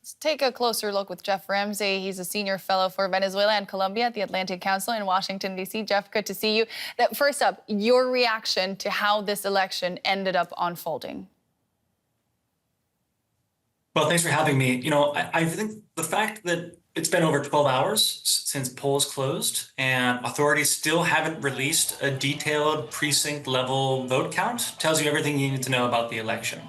Let's take a closer look with Geoff Ramsey. He's a senior fellow for Venezuela and Colombia at the Atlantic Council in Washington, D.C. Geoff, good to see you. First up, your reaction to how this election ended up unfolding. Well, thanks for having me. I think the fact that it's been over 12 hours since polls closed and authorities still haven't released a detailed precinct level vote count tells you everything you need to know about the election.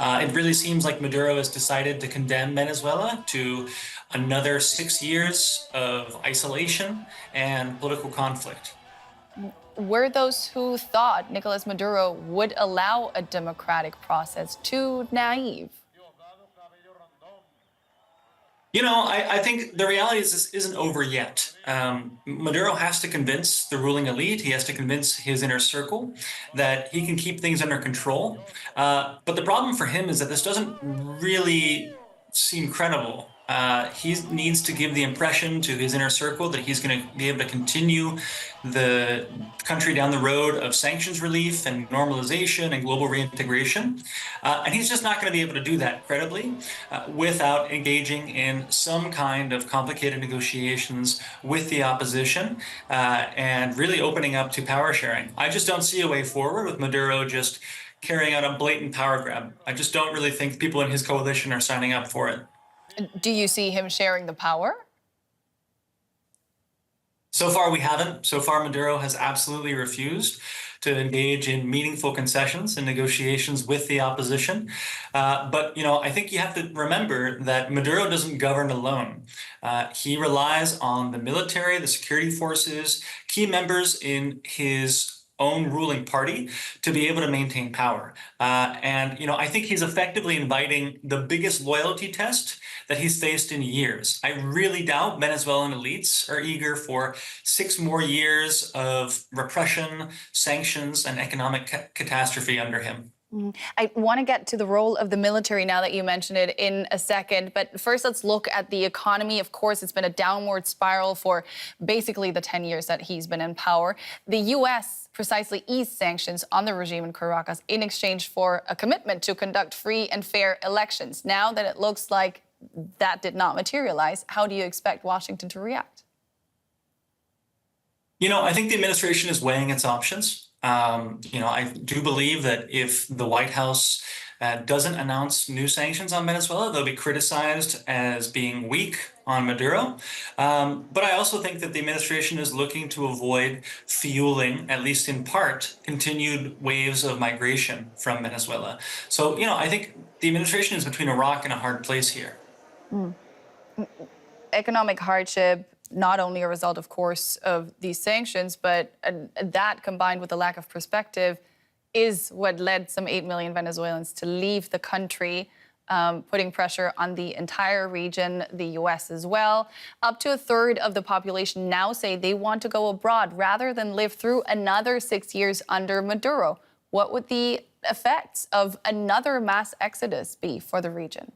It really seems like Maduro has decided to condemn Venezuela to another 6 years of isolation and political conflict. Were those who thought Nicolas Maduro would allow a democratic process too naive? I think the reality is this isn't over yet. Maduro has to convince the ruling elite, he has to convince his inner circle that he can keep things under control. But the problem for him is that this doesn't really seem credible. He needs to give the impression to his inner circle that he's going to be able to continue the country down the road of sanctions relief and normalization and global reintegration. And he's just not going to be able to do that credibly without engaging in some kind of complicated negotiations with the opposition and really opening up to power sharing. I just don't see a way forward with Maduro just carrying out a blatant power grab. I just don't really think people in his coalition are signing up for it. Do you see him sharing the power? So far, we haven't. So far, Maduro has absolutely refused to engage in meaningful concessions and negotiations with the opposition. But I think you have to remember that Maduro doesn't govern alone. He relies on the military, the security forces, key members in his own ruling party to be able to maintain power. I think he's effectively inviting the biggest loyalty test that he's faced in years. I really doubt Venezuelan elites are eager for 6 more years of repression, sanctions, and economic catastrophe under him. I want to get to the role of the military now that you mentioned it in a second. But first, let's look at the economy. Of course, it's been a downward spiral for basically the 10 years that he's been in power. The U.S. precisely eased sanctions on the regime in Caracas in exchange for a commitment to conduct free and fair elections. Now that it looks like that did not materialize, how do you expect Washington to react? I think the administration is weighing its options. I do believe that if the White House doesn't announce new sanctions on Venezuela, they'll be criticized as being weak on Maduro. But I also think that the administration is looking to avoid fueling, at least in part, continued waves of migration from Venezuela. So, I think the administration is between a rock and a hard place here. Economic hardship, not only a result, of course, of these sanctions, but that combined with a lack of perspective is what led some 8 million Venezuelans to leave the country, putting pressure on the entire region, the U.S. as well. Up to a third of the population now say they want to go abroad rather than live through another 6 years under Maduro. What would the effects of another mass exodus be for the region?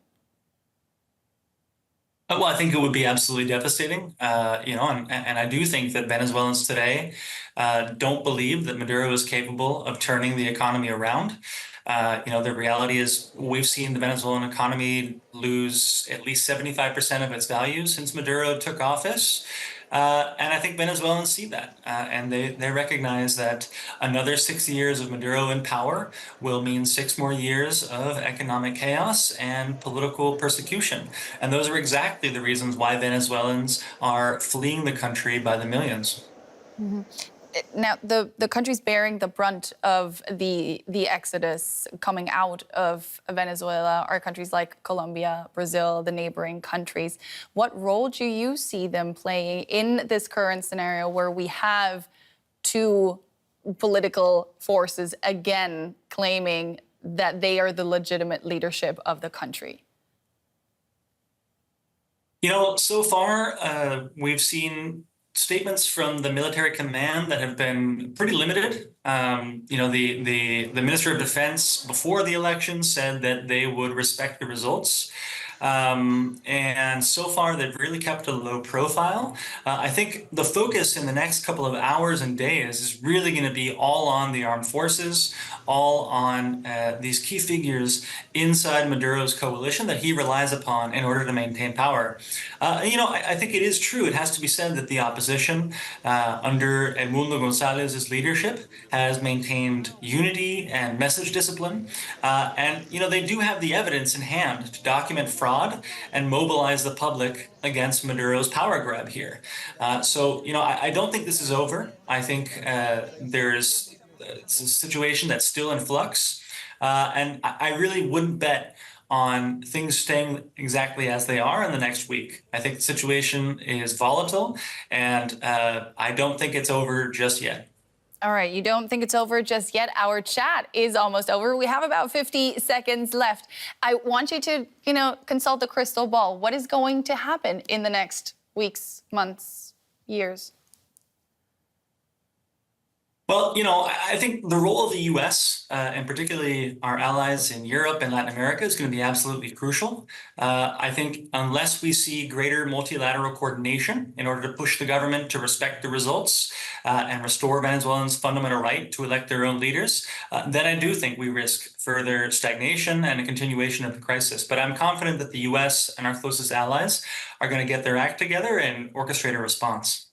Well, I think it would be absolutely devastating, and I do think that Venezuelans today don't believe that Maduro is capable of turning the economy around. The reality is we've seen the Venezuelan economy lose at least 75% of its value since Maduro took office. And I think Venezuelans see that, and they recognize that another 6 years of Maduro in power will mean 6 more years of economic chaos and political persecution. And those are exactly the reasons why Venezuelans are fleeing the country by the millions. Mm-hmm. Now, the countries bearing the brunt of the exodus coming out of Venezuela are countries like Colombia, Brazil, the neighboring countries. What role do you see them playing in this current scenario where we have 2 political forces again claiming that they are the legitimate leadership of the country? So far, we've seen statements from the military command that have been pretty limited. The Minister of Defense before the election said that they would respect the results. And so far, they've really kept a low profile. I think the focus in the next couple of hours and days is really going to be all on the armed forces, all on these key figures inside Maduro's coalition that he relies upon in order to maintain power. I think it is true. It has to be said that the opposition under Edmundo Gonzalez's leadership has maintained unity and message discipline. They do have the evidence in hand to document fraud and mobilize the public against Maduro's power grab here. I don't think this is over. I think it's a situation that's still in flux. And I really wouldn't bet on things staying exactly as they are in the next week. I think the situation is volatile, and I don't think it's over just yet. All right, you don't think it's over just yet. Our chat is almost over. We have about 50 seconds left. I want you to, consult the crystal ball. What is going to happen in the next weeks, months, years? Well, I think the role of the U.S. And particularly our allies in Europe and Latin America is going to be absolutely crucial. I think unless we see greater multilateral coordination in order to push the government to respect the results and restore Venezuelans' fundamental right to elect their own leaders, then I do think we risk further stagnation and a continuation of the crisis. But I'm confident that the U.S. and our closest allies are going to get their act together and orchestrate a response.